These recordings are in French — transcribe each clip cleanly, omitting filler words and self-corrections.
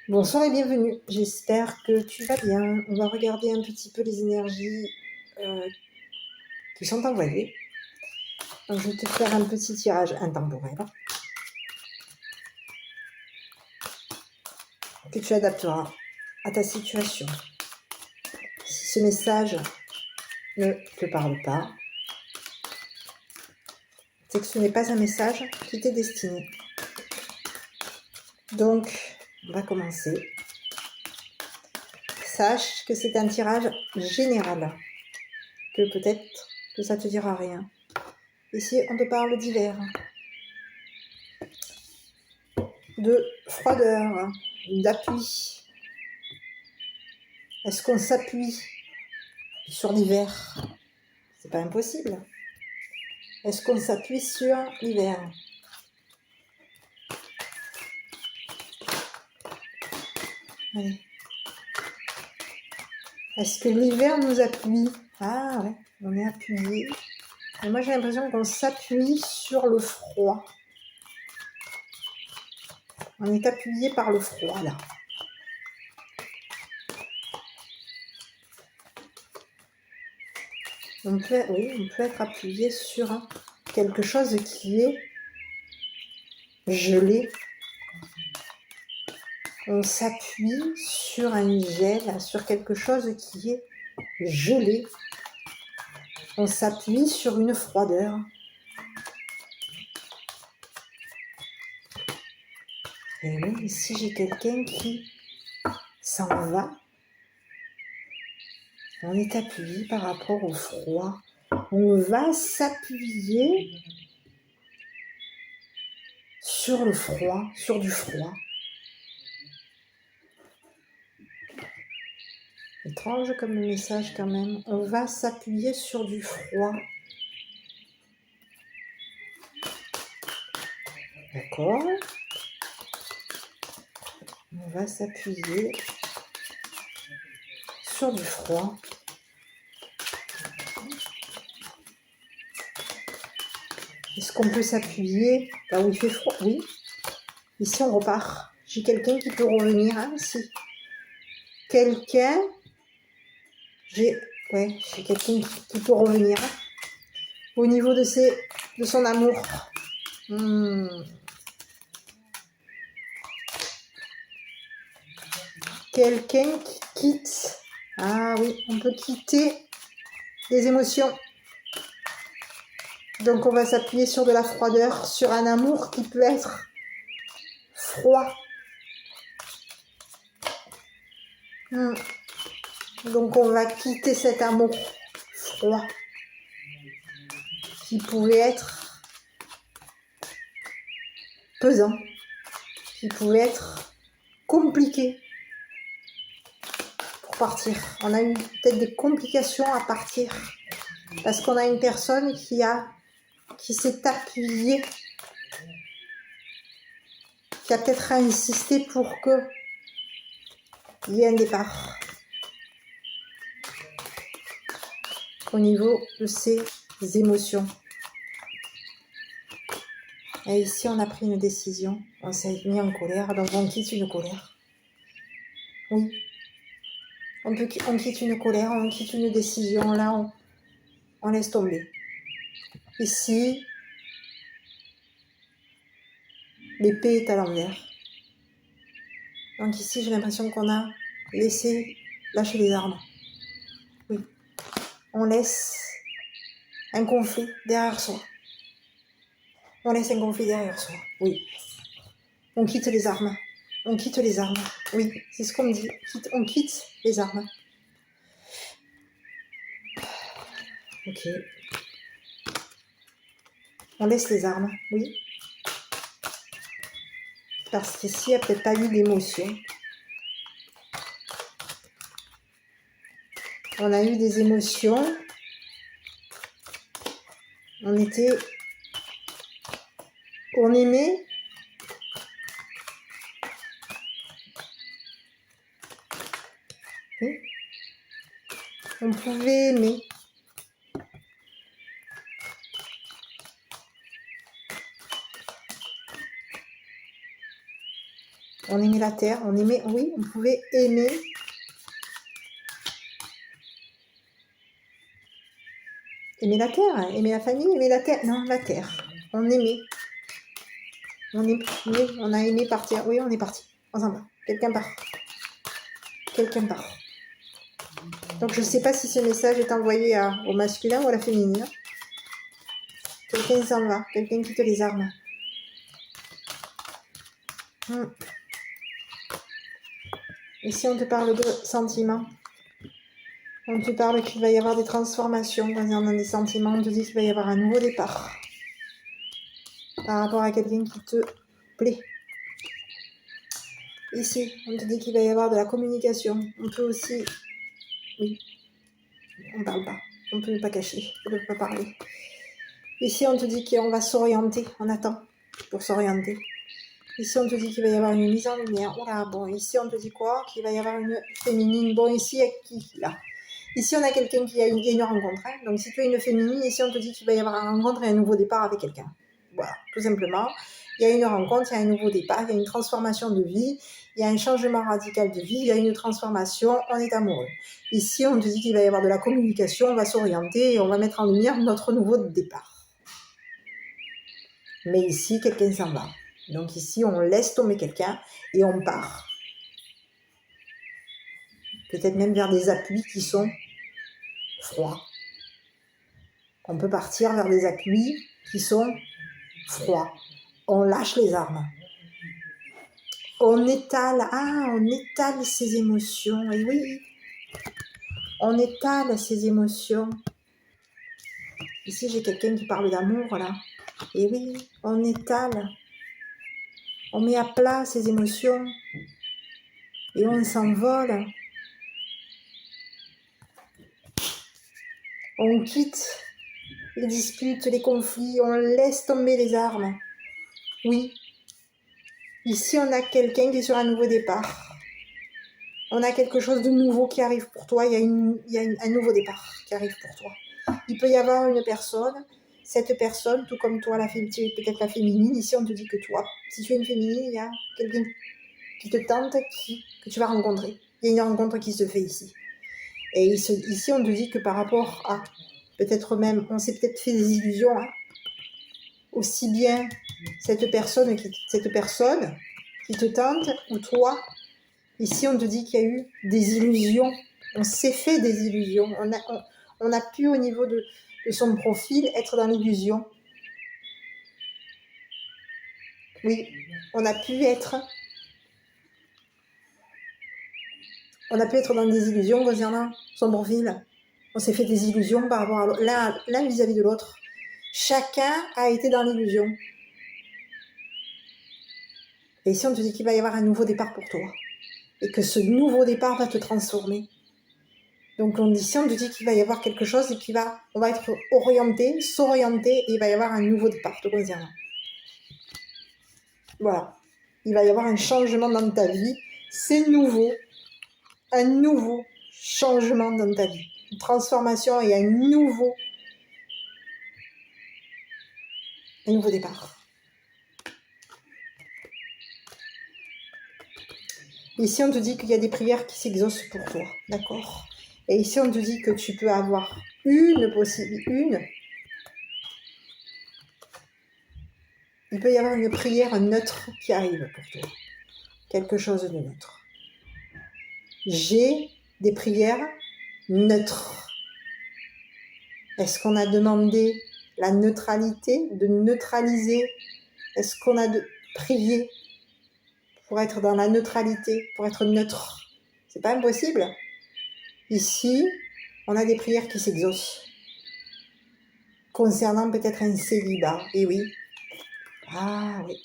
Bonsoir et bienvenue, j'espère que tu vas bien. On va regarder un petit peu les énergies qui sont envoyées. Donc, je vais te faire un petit tirage intemporel que tu adapteras à ta situation. Si ce message ne te parle pas, c'est que ce n'est pas un message qui t'est destiné. Donc, on va commencer. Sache que c'est un tirage général, que peut-être que ça te dira rien. Ici, on te parle d'hiver, de froideur, d'appui. Est-ce qu'on s'appuie sur l'hiver? C'est pas impossible. Est-ce qu'on s'appuie sur l'hiver? Allez. Est-ce que l'hiver nous appuie? Ah ouais, on est appuyé. Et moi j'ai l'impression qu'on s'appuie sur le froid. On est appuyé par le froid là. On peut être appuyé sur quelque chose qui est gelé. On s'appuie sur un gel, sur quelque chose qui est gelé. On s'appuie sur une froideur. Et oui, ici j'ai quelqu'un qui s'en va. On est appuyé par rapport au froid. On va s'appuyer sur le froid, sur du froid. Étrange comme message quand même. On va s'appuyer sur du froid. D'accord. On va s'appuyer sur du froid. Est-ce qu'on peut s'appuyer là où il fait froid? Oui. Ici, on repart. J'ai quelqu'un qui peut revenir ici. Quelqu'un... J'ai quelqu'un qui peut revenir au niveau de son amour. Quelqu'un qui quitte. Ah oui, on peut quitter les émotions. Donc on va s'appuyer sur de la froideur, sur un amour qui peut être froid. Donc on va quitter cet amour froid qui pouvait être pesant, qui pouvait être compliqué pour partir. On a eu peut-être des complications à partir parce qu'on a une personne qui s'est appuyée, qui a peut-être insisté pour qu'il y ait un départ au niveau de ses émotions. Et ici, on a pris une décision, on s'est mis en colère, donc on quitte une colère. Oui, on quitte une colère, on quitte une décision, là, on laisse tomber. Ici, l'épée est à l'envers. Donc ici, j'ai l'impression qu'on a laissé lâcher les armes. Oui, on laisse un conflit derrière soi. On laisse un conflit derrière soi, oui. On quitte les armes. On quitte les armes. Oui, c'est ce qu'on me dit. On quitte les armes. Ok. On laisse les armes, oui. Parce qu'ici, il n'y a peut-être pas eu d'émotion. On a eu des émotions. On aimait. Oui. On pouvait aimer. On aimait la terre, on aimait, oui, on pouvait aimer. Aimer la terre, hein, aimer la famille, aimer la terre. Non, la terre. On aimait. Oui, on a aimé partir. Oui, on est parti. On s'en va. Quelqu'un part. Quelqu'un part. Donc, je ne sais pas si ce message est envoyé au masculin ou à la féminine. Quelqu'un s'en va. Quelqu'un quitte les armes. Et si on te parle de sentiments, on te parle qu'il va y avoir des transformations concernant des sentiments, on te dit qu'il va y avoir un nouveau départ par rapport à quelqu'un qui te plaît. Ici, on te dit qu'il va y avoir de la communication. On peut aussi... Oui, on ne parle pas. On ne peut pas cacher, on ne peut pas parler. Ici, on te dit qu'on va s'orienter. On attend pour s'orienter. Ici, on te dit qu'il va y avoir une mise en lumière. Voilà, bon, ici, on te dit quoi? Qu'il va y avoir une féminine. Bon, ici, il y a qui, là? Ici, on a quelqu'un qui a une rencontre. Hein. Donc, si tu es une féminine, ici, on te dit qu'il va y avoir une rencontre et un nouveau départ avec quelqu'un. Voilà, tout simplement. Il y a une rencontre, il y a un nouveau départ, il y a une transformation de vie, il y a un changement radical de vie, il y a une transformation, on est amoureux. Ici, on te dit qu'il va y avoir de la communication, on va s'orienter et on va mettre en lumière notre nouveau départ. Mais ici, quelqu'un s'en va. Donc ici, on laisse tomber quelqu'un et on part. Peut-être même vers des appuis qui sont froids. On peut partir vers des appuis qui sont froids. On lâche les armes. On étale ses émotions. Et oui, on étale ses émotions. Ici, j'ai quelqu'un qui parle d'amour, là. Et oui, on étale. On met à plat ses émotions. Et on s'envole. On quitte les disputes, les conflits. On laisse tomber les armes. Oui. Ici, on a quelqu'un qui est sur un nouveau départ. On a quelque chose de nouveau qui arrive pour toi. Il y a un nouveau départ qui arrive pour toi. Il peut y avoir une personne, cette personne, tout comme toi, peut-être la féminine. Ici, on te dit que toi, si tu es une féminine, il y a quelqu'un qui te tente, que tu vas rencontrer. Il y a une rencontre qui se fait ici. Et ici, on te dit que par rapport à, peut-être même, on s'est peut-être fait des illusions, hein, aussi bien cette personne qui te tente, ou toi. Ici, on te dit qu'il y a eu des illusions. On s'est fait des illusions. On a pu, au niveau de son profil, être dans l'illusion. Oui, on a pu être dans des illusions concernant son profil. On s'est fait des illusions par rapport à l'un vis-à-vis de l'autre. Chacun a été dans l'illusion. Et ici, on te dit qu'il va y avoir un nouveau départ pour toi. Et que ce nouveau départ va te transformer. Donc ici, on te dit qu'il va y avoir quelque chose et on va être s'orienter, et il va y avoir un nouveau départ te concernant. Voilà. Il va y avoir un changement dans ta vie. C'est nouveau. Un nouveau changement dans ta vie. Une transformation et un nouveau départ. Ici, on te dit qu'il y a des prières qui s'exaucent pour toi. D'accord? Et ici, on te dit que tu peux avoir il peut y avoir une prière neutre qui arrive pour toi. Quelque chose de neutre. J'ai des prières neutres. Est-ce qu'on a demandé la neutralité, de neutraliser? Est-ce qu'on a prié pour être dans la neutralité, pour être neutre? C'est pas impossible. Ici, on a des prières qui s'exaucent. Concernant peut-être un célibat. Et oui. Ah oui.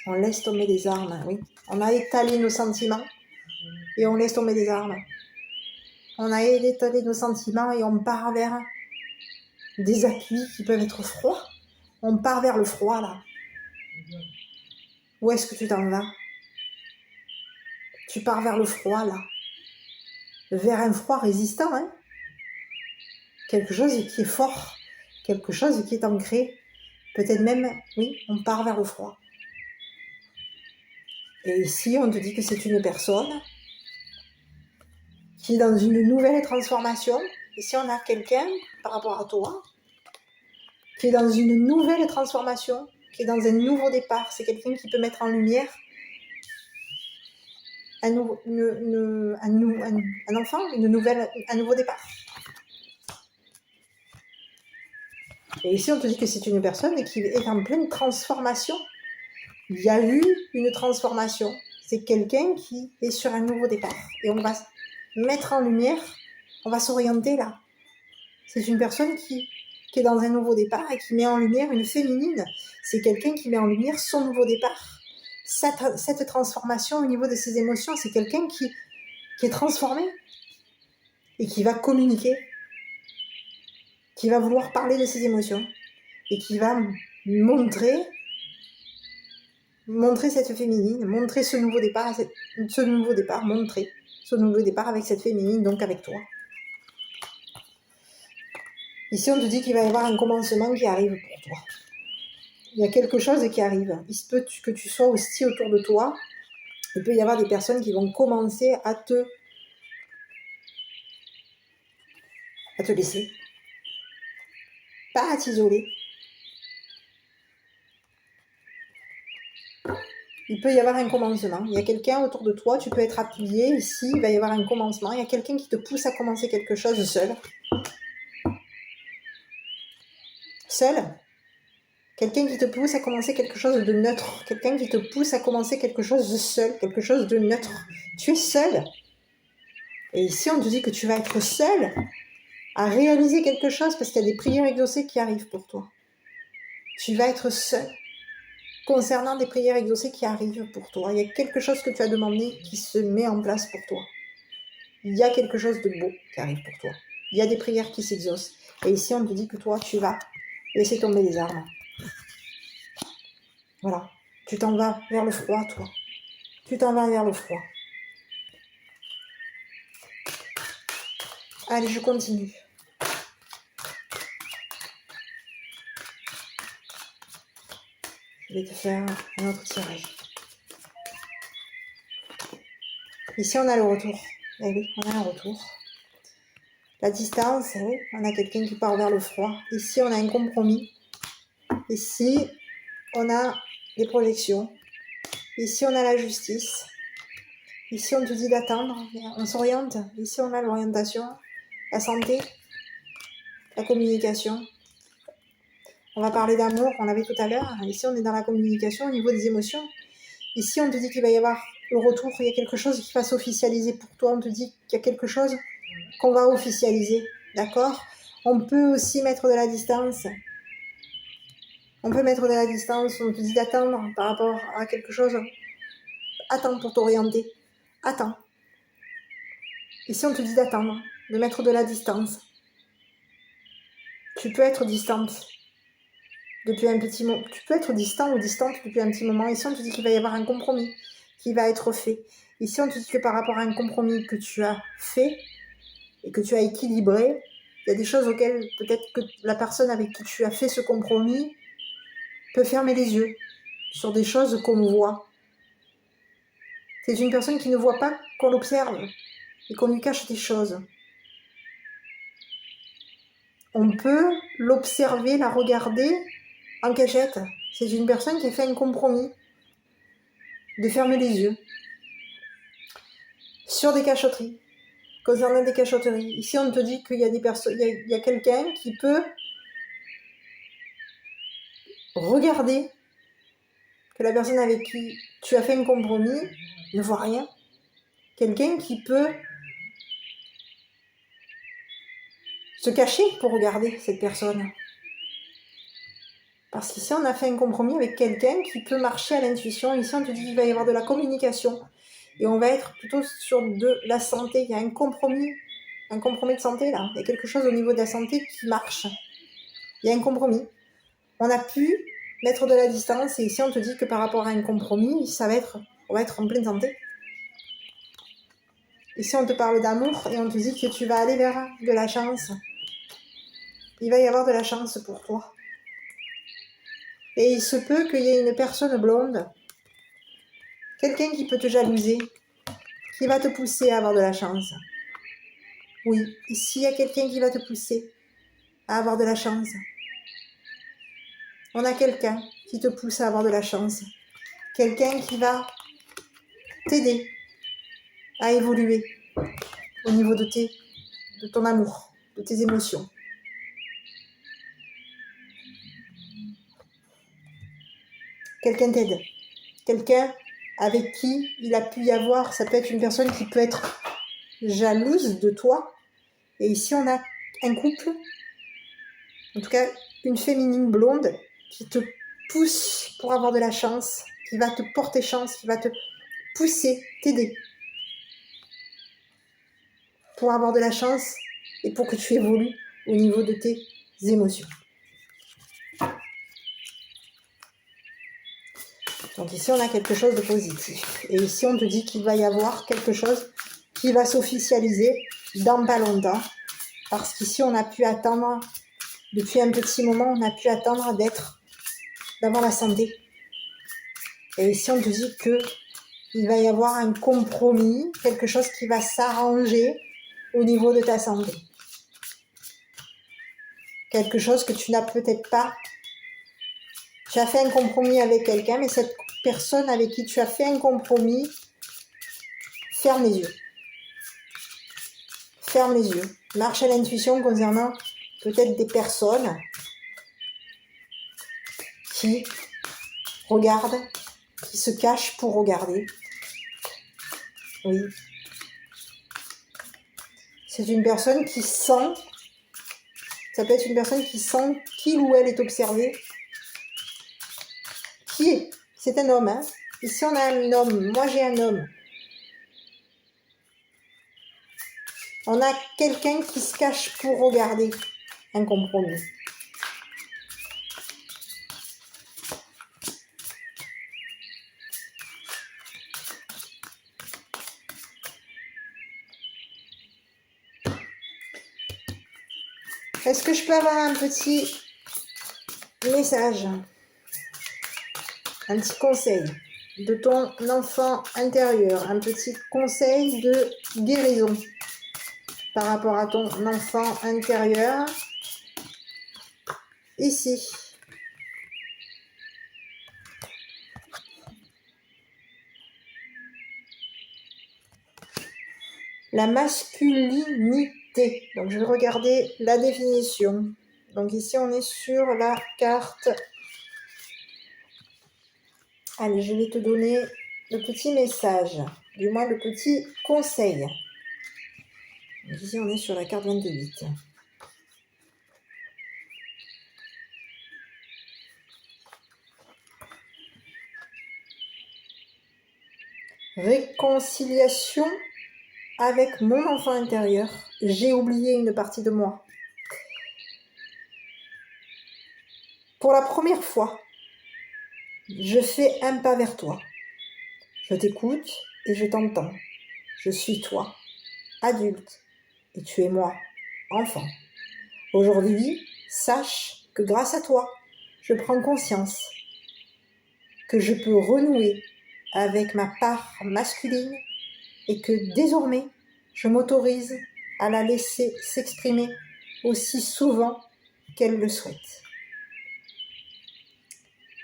On laisse tomber les armes, oui. On a étalé nos sentiments et on laisse tomber les armes. On a étalé nos sentiments et on part vers des appuis qui peuvent être froids. On part vers le froid, là. Où est-ce que tu t'en vas? Tu pars vers le froid, là. Vers un froid résistant, hein. Quelque chose qui est fort. Quelque chose qui est ancré. Peut-être même, oui, on part vers le froid. Et ici, on te dit que c'est une personne qui est dans une nouvelle transformation. Ici, on a quelqu'un, par rapport à toi, qui est dans une nouvelle transformation, qui est dans un nouveau départ. C'est quelqu'un qui peut mettre en lumière un enfant, un nouveau départ. Et ici, on te dit que c'est une personne qui est en pleine transformation. Il y a eu une transformation. C'est quelqu'un qui est sur un nouveau départ. Et on va mettre en lumière, on va s'orienter là. C'est une personne qui est dans un nouveau départ et qui met en lumière une féminine. C'est quelqu'un qui met en lumière son nouveau départ. Cette transformation au niveau de ses émotions, c'est quelqu'un qui est transformé et qui va communiquer, qui va vouloir parler de ses émotions et qui va montrer cette féminine, montrer ce nouveau départ avec cette féminine, donc avec toi. Ici, on te dit qu'il va y avoir un commencement qui arrive pour toi. Il y a quelque chose qui arrive. Il se peut que tu sois aussi autour de toi. Il peut y avoir des personnes qui vont commencer à te laisser. Pas à t'isoler. Il peut y avoir un commencement. Il y a quelqu'un autour de toi, tu peux être appuyé. Ici, il va y avoir un commencement. Il y a quelqu'un qui te pousse à commencer quelque chose seul. Seul. Quelqu'un qui te pousse à commencer quelque chose de neutre. Quelqu'un qui te pousse à commencer quelque chose de seul, quelque chose de neutre. Tu es seul. Et ici, on te dit que tu vas être seul à réaliser quelque chose parce qu'il y a des prières exaucées qui arrivent pour toi. Tu vas être seul concernant des prières exaucées qui arrivent pour toi. Il y a quelque chose que tu as demandé qui se met en place pour toi. Il y a quelque chose de beau qui arrive pour toi. Il y a des prières qui s'exaucent. Et ici, on te dit que toi, tu vas laisser tomber les armes. Voilà. Tu t'en vas vers le froid, toi. Tu t'en vas vers le froid. Allez, je continue. Je vais te faire un autre tirage. Ici, on a le retour. Eh oui, on a un retour. La distance, oui, on a quelqu'un qui part vers le froid. Ici, on a un compromis. Ici, on a des projections. Ici, on a la justice. Ici, on te dit d'attendre. On s'oriente. Ici, on a l'orientation, la santé, la communication. On va parler d'amour, on avait tout à l'heure. Ici, on est dans la communication au niveau des émotions. Ici, on te dit qu'il va y avoir le retour. Il y a quelque chose qui va s'officialiser pour toi. On te dit qu'il y a quelque chose qu'on va officialiser. D'accord ? On peut aussi mettre de la distance. On peut mettre de la distance. On te dit d'attendre par rapport à quelque chose. Attends pour t'orienter. Attends. Ici, on te dit d'attendre, de mettre de la distance. Tu peux être distante depuis un petit moment. Tu peux être distant ou distante depuis un petit moment. Ici, on te dit qu'il va y avoir un compromis qui va être fait. Ici, on te dit que par rapport à un compromis que tu as fait et que tu as équilibré, il y a des choses auxquelles peut-être que la personne avec qui tu as fait ce compromis peut fermer les yeux sur des choses qu'on voit. C'est une personne qui ne voit pas qu'on l'observe et qu'on lui cache des choses. On peut l'observer, la regarder en cachette. C'est une personne qui a fait un compromis de fermer les yeux sur des cachotteries. Concernant des cachotteries, ici on te dit qu'il y a des personnes, il y a quelqu'un qui peut regarder que la personne avec qui tu as fait un compromis ne voit rien. Quelqu'un qui peut se cacher pour regarder cette personne. Parce qu'ici, on a fait un compromis avec quelqu'un qui peut marcher à l'intuition. Ici, on te dit qu'il va y avoir de la communication. Et on va être plutôt sur de la santé. Il y a un compromis de santé là. Il y a quelque chose au niveau de la santé qui marche. Il y a un compromis. On a pu mettre de la distance. Et ici, on te dit que par rapport à un compromis, on va être en pleine santé. Ici, on te parle d'amour et on te dit que tu vas aller vers de la chance. Il va y avoir de la chance pour toi. Et il se peut qu'il y ait une personne blonde, quelqu'un qui peut te jalouser, qui va te pousser à avoir de la chance. Oui, ici, il y a quelqu'un qui va te pousser à avoir de la chance. On a quelqu'un qui te pousse à avoir de la chance. Quelqu'un qui va t'aider à évoluer au niveau de ton amour, de tes émotions. Quelqu'un t'aide. Quelqu'un avec qui il a pu y avoir, ça peut être une personne qui peut être jalouse de toi. Et ici, on a un couple, en tout cas une féminine blonde, qui te pousse pour avoir de la chance, qui va te porter chance, qui va te pousser, t'aider pour avoir de la chance et pour que tu évolues au niveau de tes émotions. Donc ici, on a quelque chose de positif. Et ici, on te dit qu'il va y avoir quelque chose qui va s'officialiser dans pas longtemps. Parce qu'ici, on a pu attendre, depuis un petit moment, on a pu attendre d'avoir la santé. Et ici, on te dit qu'il va y avoir un compromis, quelque chose qui va s'arranger au niveau de ta santé. Quelque chose que tu n'as peut-être pas. Tu as fait un compromis avec quelqu'un, mais cette personne avec qui tu as fait un compromis, ferme les yeux. Ferme les yeux. Marche à l'intuition concernant peut-être des personnes qui regardent, qui se cachent pour regarder. Oui. C'est une personne qui sent, ça peut être une personne qui sent qu'il ou elle est observé. Qui est? C'est un homme, hein. Ici, on a un homme. Moi, j'ai un homme. On a quelqu'un qui se cache pour regarder un compromis. Est-ce que je peux avoir un petit message, un petit conseil de ton enfant intérieur, un petit conseil de guérison par rapport à ton enfant intérieur ici? La masculinité. Donc, je vais regarder la définition. Donc, ici, on est sur la carte. Allez, je vais te donner le petit message, du moins le petit conseil. Donc, ici, on est sur la carte 28. Réconciliation avec mon enfant intérieur. J'ai oublié une partie de moi. Pour la première fois, je fais un pas vers toi. Je t'écoute et je t'entends. Je suis toi, adulte, et tu es moi, enfant. Aujourd'hui, sache que grâce à toi, je prends conscience que je peux renouer avec ma part masculine et que désormais, je m'autorise à la laisser s'exprimer aussi souvent qu'elle le souhaite.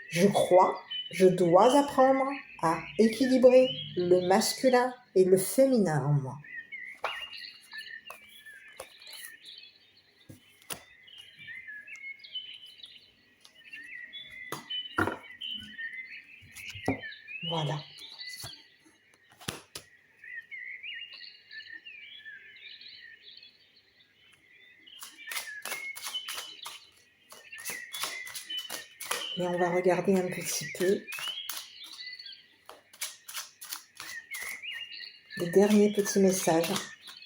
Je crois, je dois apprendre à équilibrer le masculin et le féminin en moi. Voilà. Et on va regarder un petit peu le dernier petit message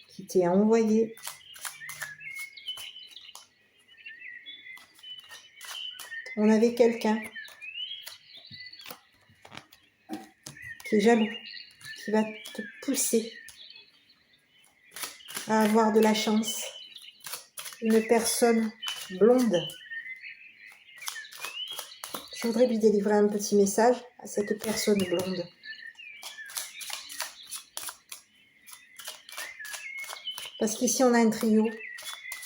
qui t'est envoyé. On avait quelqu'un qui est jaloux, qui va te pousser à avoir de la chance. Une personne blonde. Je voudrais lui délivrer un petit message à cette personne blonde. Parce qu'ici, on a un trio.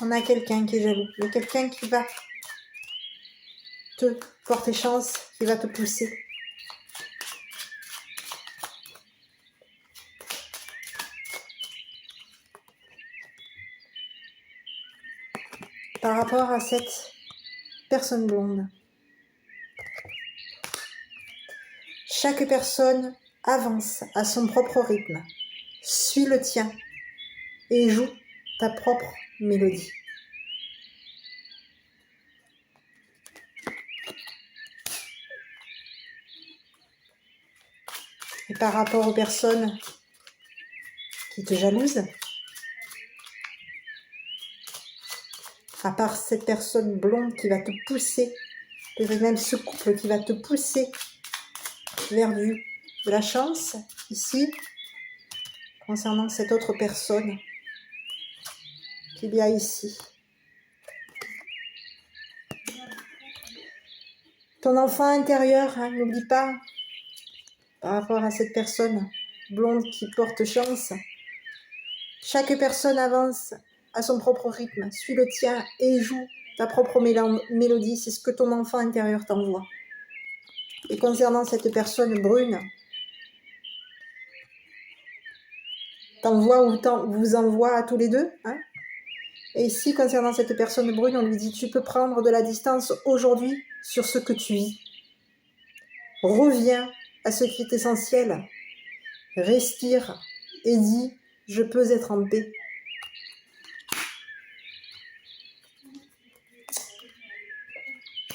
On a quelqu'un qui est jaloux. Il y a quelqu'un qui va te porter chance, qui va te pousser. Par rapport à cette personne blonde. Chaque personne avance à son propre rythme. Suis le tien et joue ta propre mélodie. Et par rapport aux personnes qui te jalousent, à part cette personne blonde qui va te pousser, peut-être même ce couple qui va te pousser vers de la chance, ici, concernant cette autre personne qu'il y a ici. Ton enfant intérieur, hein, n'oublie pas, par rapport à cette personne blonde qui porte chance, chaque personne avance à son propre rythme, suis le tien et joue ta propre mélodie, c'est ce que ton enfant intérieur t'envoie. Et concernant cette personne brune, t'envoie ou vous envoie à tous les deux, hein. Et ici, concernant cette personne brune, on lui dit, tu peux prendre de la distance aujourd'hui sur ce que tu vis. Reviens à ce qui est essentiel. Respire et dis, je peux être en paix.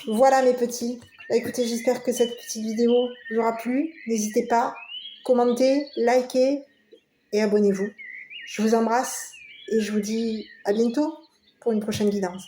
Voilà mes petits. Écoutez, j'espère que cette petite vidéo vous aura plu. N'hésitez pas, commentez, likez et abonnez-vous. Je vous embrasse et je vous dis à bientôt pour une prochaine guidance.